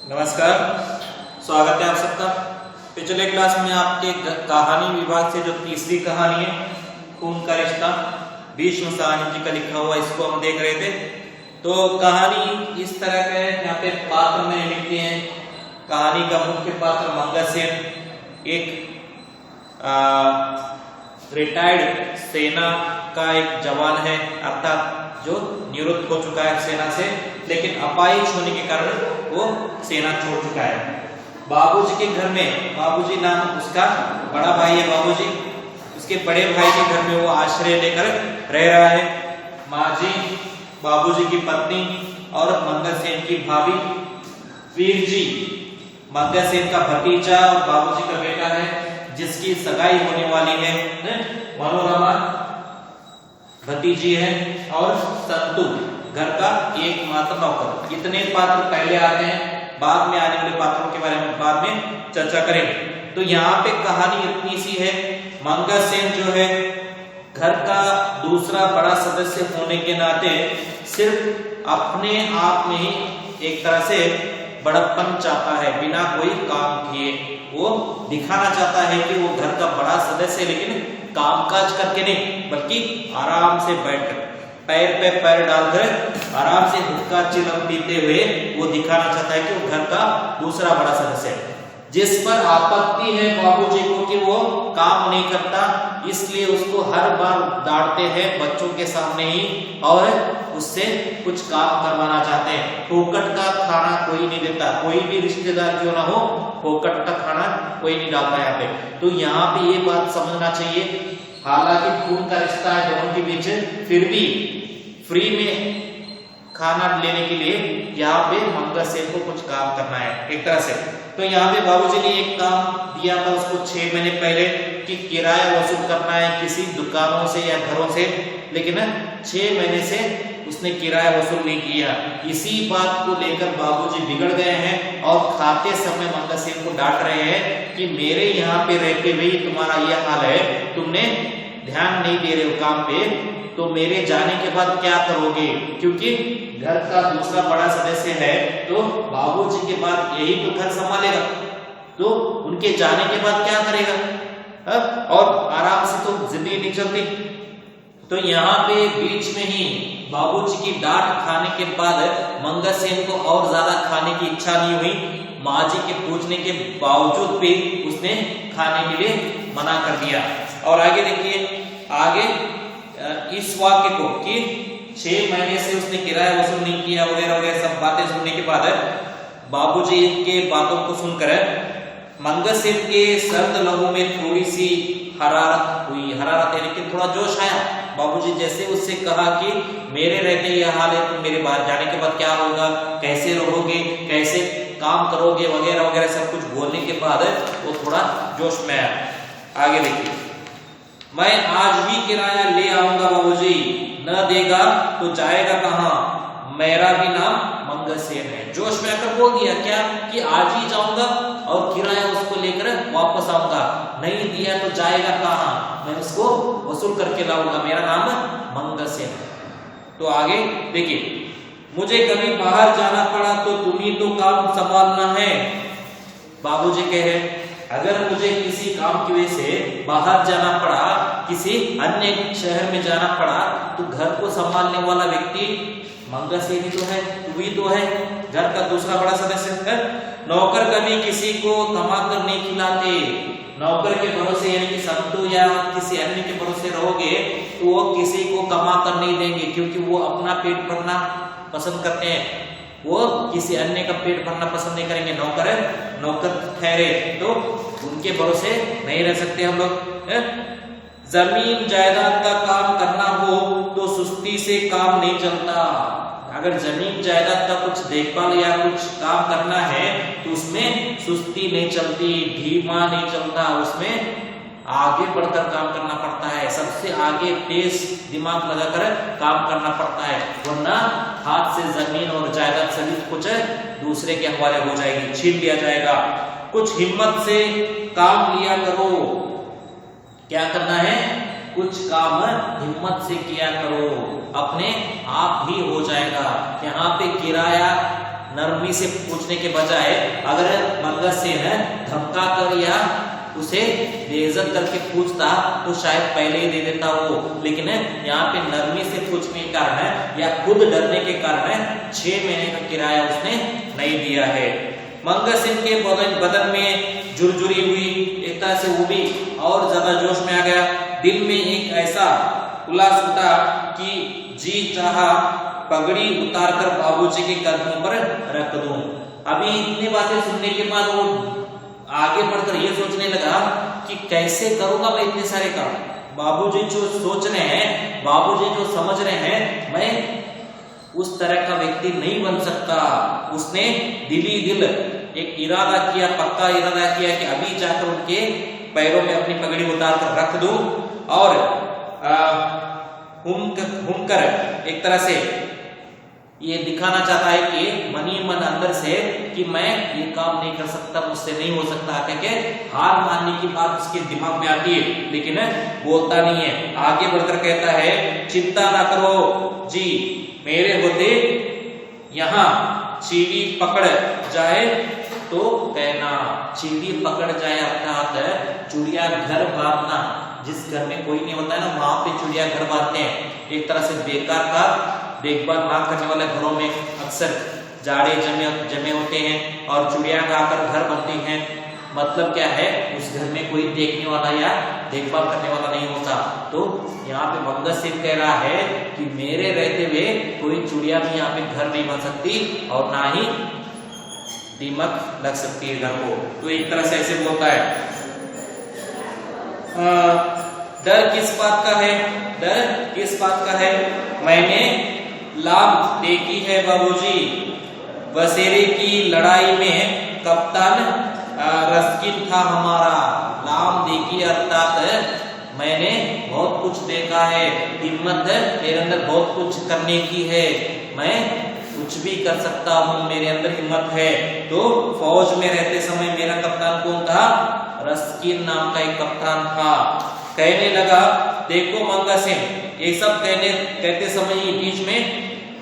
नमस्कार, स्वागत है आप सबका। पिछले क्लास में आपके कहानी विभाग से जो तीसरी कहानी है खून का रिश्ता, भीष्म साहनी जी का लिखा हुआ, इसको हम देख रहे थे। तो कहानी इस तरह का है, यहाँ पे पात्र मैंने लिख दिए हैं। कहानी का मुख्य पात्र मंगलसेन, एक रिटायर्ड सेना का एक जवान है, अर्थात जो निवृत्त हो चुका है सेना से, लेकिन अपाहिज होने के कारण वो सेना छोड़ चुका है। बाबूजी के घर में, बाबूजी नाम उसका बड़ा भाई है बाबूजी, उसके बड़े भाई के घर में वो आश्रय लेकर रह रहा है। माँ जी, बाबूजी की पत्नी और मंगलसेन की भाभी, वीर जी मंगलसेन का भतीजा और बाबूजी का बेटा है, जिसकी सगाई होने वाली है। मनोरमा भतीजी है और संतु घर का एकमात्र नौकर। इतने पात्र पहले आते हैं, बाद में आने वाले पात्रों के बारे में बाद में चर्चा करेंगे। तो यहाँ पे कहानी इतनी सी है, मंगलसेन जो है घर का दूसरा बड़ा सदस्य होने के नाते सिर्फ अपने आप में ही एक तरह से बड़प्पन चाहता है, बिना कोई काम किए। वो दिखाना चाहता है कि वो घर का बड़ा सदस्य, लेकिन कामकाज करके नहीं, बल्कि आराम से बैठकर पैर पे पैर डालकर आराम से हुक्का चिलम पीते हुए वो दिखाना चाहता है कि वो घर का दूसरा बड़ा सदस्य है। जिस पर आपत्ति है बाबूजी को कि वो काम नहीं करता, इसलिए उसको हर बार डांटते हैं बच्चों के सामने ही और उससे कुछ काम करवाना चाहते हैं। फोकट का खाना कोई नहीं देता, कोई भी रिश्तेदार क्यों ना हो, फोकट का खाना कोई नहीं डालता यहाँ पे। तो यहाँ पे ये बात समझना चाहिए, हालांकि खून का रिश्ता है दोनों के बीच, फिर भी फ्री में खाना लेने के लिए यहाँ पे मंगलसेन को कुछ काम करना है एक तरह से। तो यहाँ पे बाबूजी ने एक काम दिया था उसको 6 महीने पहले कि किराया वसूल करना है किसी दुकानों से या घरों से, लेकिन 6 महीने से उसने किराया वसूल नहीं किया। इसी बात को लेकर बाबूजी बिगड़ गए हैं और खाते समय मंगलसेन को डांट रहे हैं कि मेरे यहाँ पे रहते हुए तुम्हारा यह हाल है, तुमने ध्यान नहीं दे रहे हो काम पे, तो मेरे जाने के बाद क्या करोगे? क्योंकि घर का दूसरा बड़ा सदस्य है, तो बाबूजी के बाद यही तो घर संभालेगा, तो उनके जाने के बाद क्या करेगा? और आराम से तो जिंदगी नहीं चलती। तो यहाँ पे बीच में ही बाबूजी की डांट खाने के बाद मंगलसेन को और ज्यादा खाने की इच्छा नहीं हुई। माँ जी के पूछने के बावजूद भी उसने खाने के लिए मना कर दिया। और आगे देखिए, आगे इस वाक्य को कि 6 महीने से उसने किराया वसूल नहीं किया वगैरह वगैरह सब बातें सुनने के बाद बाबूजी के बातों को सुनकर मंगलसेन के सर्द लहू में थोड़ी सी हरारत हुई। हरारत यानी कि थोड़ा जोश आया। बाबूजी जैसे उससे कहा कि मेरे रहते यह हाल है, तो मेरे बाहर जाने के बाद क्या होगा, कैसे रहोगे, कैसे काम करोगे वगैरह वगैरह सब कुछ बोलने के बाद वो थोड़ा जोश में आया। आगे देखिए, मैं आज ही किराया ले आऊंगा बाबूजी, न देगा तो जाएगा कहाँ, मेरा भी नाम मंगलसेन है। जोश में आकर बोल दिया क्या कि आज ही जाऊंगा और किराया उसको लेकर वापस आऊंगा, नहीं दिया तो जाएगा कहाँ, मैं उसको वसूल करके लाऊंगा, मेरा नाम मंगलसेन है। तो आगे देखिए, मुझे कभी बाहर जाना पड़ा तो तुम्ही तो काम संभालना है। बाबूजी कह रहे अगर मुझे किसी काम की वजह से बाहर जाना पड़ा, किसी अन्य शहर में जाना पड़ा, तो घर को संभालने वाला व्यक्ति मंगलसेन ही तो है, तू ही तो है, घर का दूसरा बड़ा सदस्य है। नौकर कभी किसी को कमाकर नहीं खिलाते। नौकर के भरोसे यानी कि संतु या किसी अन्य के भरोसे रहोगे तो वो किसी को कमाकर नहीं देंगे, क्योंकि वो अपना पेट भरना पसंद करते हैं, वो किसी अन्य का पेट भरना पसंद नहीं करेंगे। नौकर है, नौकर ठहरे, तो उनके भरोसे नहीं रह सकते हम लोग। जमीन जायदाद का काम करना हो तो सुस्ती से काम नहीं चलता। अगर जमीन जायदाद का कुछ देखभाल या कुछ काम करना है तो उसमें सुस्ती नहीं चलती, धीमा नहीं चलता, उसमें आगे बढ़कर काम करना पड़ता है, सबसे आगे तेज दिमाग लगाकर काम करना पड़ता है, वरना हाथ से जमीन और जायदाद सभी कुछ दूसरे के हवाले हो जाएगी, छीन लिया जाएगा। कुछ हिम्मत से काम लिया करो। क्या करना है? कुछ काम हिम्मत से किया करो, अपने आप ही हो जाएगा। यहाँ पे किराया नरमी से पूछने के बजाय अगर मंगल सेन धमका कर या उसे बेइज्जत करके पूछता तो शायद पहले ही दे देता वो, लेकिन यहाँ पे नरमी से पूछने के कारण या खुद डरने के कारण 6 महीने का किराया उसने नहीं दिया है। मंगल सेन के बदन में झुरझुरी हुई, एक तरह से वो भी और ज्यादा जोश में आ गया। दिल में एक ऐसा उल्लास उठा कि जी चाहा पगड़ी उतारकर बाबूजी के कदमों पर रख दूं। अभी इतनी बातें सुनने के बाद वो आगे बढ़कर ये सोचने लगा कि कैसे करूंगा मैं इतने सारे काम। बाबूजी जो सोच रहे हैं, बाबूजी जो समझ रहे हैं, मैं उस तरह का व्यक्ति नहीं बन सकता। उसने दिली दिल एक इरादा किया, पक्का इरादा किया कि अभी जाकर उनके पैरों में अपनी पगड़ी उतार कर रख दूं और हुमकर एक तरह से ये दिखाना चाहता है कि मन ही मन अंदर से कि मैं ये काम नहीं कर सकता, मुझसे नहीं हो सकता, क्योंकि हार मानने की बात उसके दिमाग में आती है, लेकिन बोलता नहीं है। आगे बढ़कर कहता है चिंता ना करो जी, मेरे होते यहाँ चीड़ी पकड़ जाए तो कहना। चीड़ी पकड़ जाए अर्थात चिड़िया घर बांधना। जिस घर में कोई नहीं होता है ना, वहां पे चिड़िया घर बांधते हैं। एक तरह से बेकार का देखभाल ना करने वाले घरों में अक्सर जाड़े जमे होते हैं और चिड़िया का आकर घर बनती हैं। मतलब क्या है, उस घर में कोई देखने वाला या देखभाल करने वाला नहीं होता। तो यहाँ पे मंगल सेन कह रहा है कि मेरे रहते हुए कोई चिड़िया भी यहाँ पे घर नहीं बन सकती और ना ही दीमक लग सकती है घर को। तो एक तरह से ऐसे बोलता है। डर किस बात का है? डर किस बात का है? मैंने लाम देखी है बाबूजी, बसेरे की लड़ाई में कप्तान रस्किन था हमारा। लाम देखी अर्थात मैंने बहुत कुछ देखा है, हिम्मत है मेरे अंदर बहुत कुछ करने की है, मैं कुछ भी कर सकता हूँ, मेरे अंदर हिम्मत है। तो फौज में रहते समय मेरा कप्तान कौन था? रस्किन नाम का एक कप्तान था। कहने लगा देखो मंगल सेन, ये सब कहते समय ही बीच में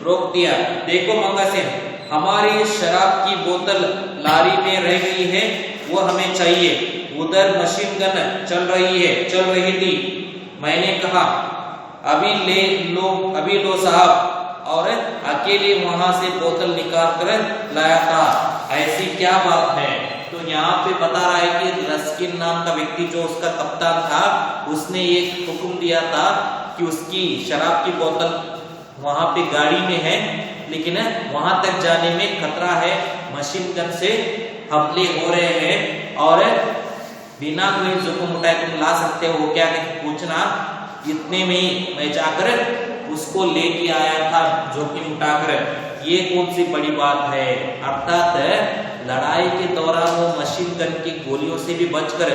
रोक दिया। देखो मंगल सेन, हमारी शराब की बोतल लारी में रह गई है, वो हमें चाहिए। उधर मशीन गन चल रही थी। मैंने कहा अभी लो साहब, और अकेले वहां से बोतल निकाल कर लाया था। ऐसी क्या बात है? तो यहाँ पे बता रहा है कि रस्किन नाम का व्यक्ति जो उसका कप्तान था, उसने एक हुक्म दिया था कि उसकी शराब की बोतल वहां पे गाड़ी में है, लेकिन वहां तक जाने में खतरा है, मशीन गन से हमले हो रहे हैं और बिना कोई जोखिम उठाए तुम ला सकते हो क्या? पूछना। इतने में ही मैं जाकर उसको लेके आया था जोखिम उठाकर। ये कौन सी बड़ी बात है? अर्थात लड़ाई के दौरान वो मशीन गन की गोलियों से भी बचकर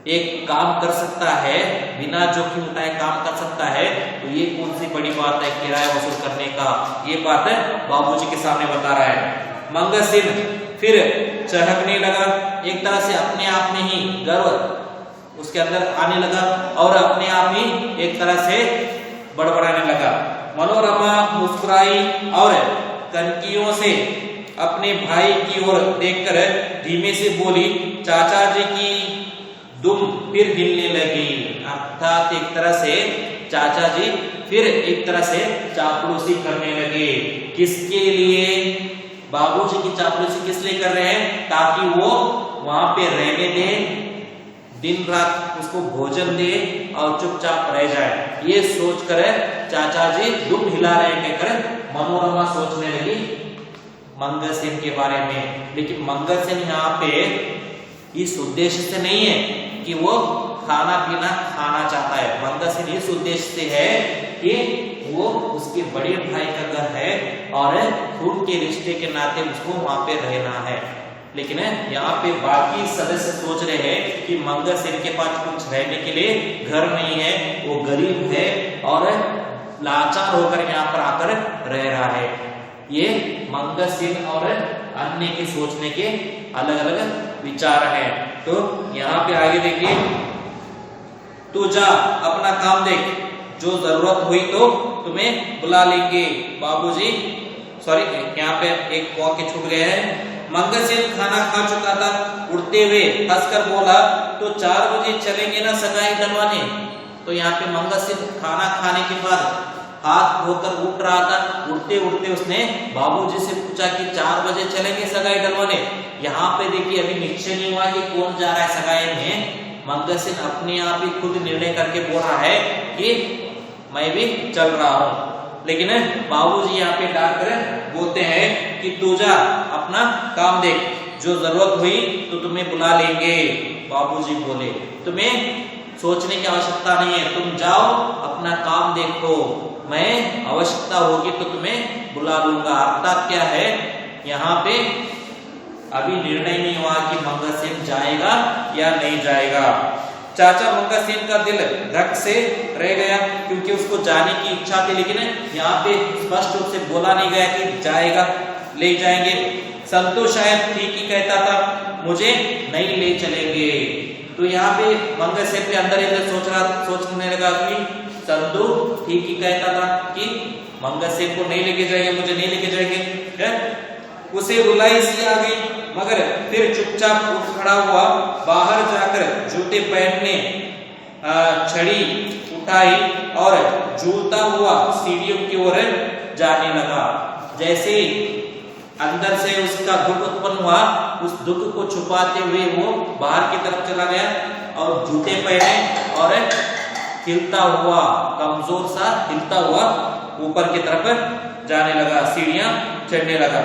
एक काम कर सकता है, बिना जोखिम उठाए काम कर सकता है। तो ये कौन सी बड़ी बात है किराया वसूल करने का? ये बात है बाबूजी के सामने बता रहा है। मंगल सेन फिर चहकने लगा, एक तरह से अपने आप में ही गर्व उसके अंदर आने लगा और अपने आप ही एक तरह से बड़बड़ाने लगा। मनोरमा मुस्कुराई और कनकियों से अपने भाई की ओर देखकर धीमे से बोली, चाचा जी की दुम फिर हिलने लगी। अर्थात एक तरह से चाचा जी फिर एक तरह से चापलूसी करने लगे। किसके लिए? बाबूजी की चापलूसी किस लिए कर रहे हैं? ताकि वो वहां पे रहने दे, दिन रात उसको भोजन दे और चुपचाप रह जाए। ये सोचकर चाचा जी दुम हिला रहे कहकर मनोरमा सोचने लगी मंगल सेन के बारे में। लेकिन मंगल सेन यहाँ पे इस उद्देश्य से नहीं है कि वो खाना पीना खाना चाहता है। मंगल सेन इस उद्देश्य से है कि वो उसके बड़े भाई का घर है और खून के रिश्ते के नाते उसको वहां पे रहना है। लेकिन यहाँ पे बाकी सदस्य सोच रहे हैं कि मंगल सेन के पास कुछ रहने के लिए घर नहीं है, वो गरीब है और लाचार होकर यहाँ पर आकर रह रहा है। ये मंगल सेन और अन्य के सोचने के अलग अलग विचार हैं। तो यहाँ पे आगे देखिए, तू जा अपना काम देख, जो जरूरत हुई तो तुम्हें बुला लेंगे। बाबूजी सॉरी यहाँ पे एक वाक्य छूट गया है। मंगलसेन खाना खा चुका था, उड़ते हुए हंसकर बोला, तो 4 बजे चलेंगे ना सगाई डलवाने। तो यहाँ पे मंगलसेन खाना खाने के बाद हाथ धोकर उठ रहा था, उड़ते उड़ते उसने बाबूजी से पूछा कि 4 बजे चलेंगे सगाई डलवाने। यहाँ पे देखिए अभी निश्चय नहीं हुआ कि कौन जा रहा है सगाई में। मंगलसेन अपने आप ही खुद निर्णय करके बोल रहा है कि मैं भी चल रहा हूँ, लेकिन बाबूजी यहाँ पे डांट कर बोलते हैं कि तू जा अपना काम देख, जो जरूरत हुई तो तुम्हें बुला लेंगे। बाबूजी बोले तुम्हें सोचने की आवश्यकता नहीं है, तुम जाओ अपना काम देखो, मैं आवश्यकता होगी तो तुम्हें बुला लूंगा। अर्थात क्या है, यहाँ पे अभी निर्णय नहीं हुआ कि मंगलसेन जाएगा या नहीं जाएगा। चाचा मंगलसेन का दिल धक से रह गया क्योंकि उसको जाने की इच्छा थी, लेकिन यहाँ पे स्पष्ट रूप से बोला नहीं गया कि जाएगा, ले जाएंगे। संतु शायद ठीक ही कहता था, मुझे नहीं ले चलेंगे। तो यहाँ पे मंगलसेन के अंदर सोचने लगा कि संतु ठीक ही कहता था कि मंगलसेन को नहीं लेके जाएंगे, मुझे नहीं लेके जाएंगे। उसे रुलाई सी आ गई, मगर फिर चुपचाप उठ खड़ा हुआ, बाहर जाकर जूते पहनने, छड़ी उठाई और झूलता हुआ सीढ़ियों की ओर जाने लगा। जैसे अंदर से उसका दुख उत्पन्न हुआ, उस दुख को छुपाते हुए वो बाहर की तरफ चला गया और जूते पहने और हिलता हुआ, कमजोर सा हिलता हुआ ऊपर की तरफ जाने लगा, सीढ़ियां चढ़ने लगा,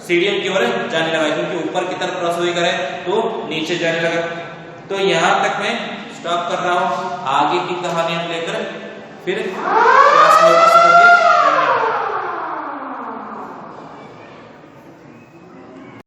सीढ़ियों की ओर जाने लगा, क्योंकि ऊपर की तरफ रसोई करे तो नीचे जाने लगा। तो यहाँ तक मैं स्टॉप कर रहा हूँ, आगे की कहानी हम लेकर फिर क्लास में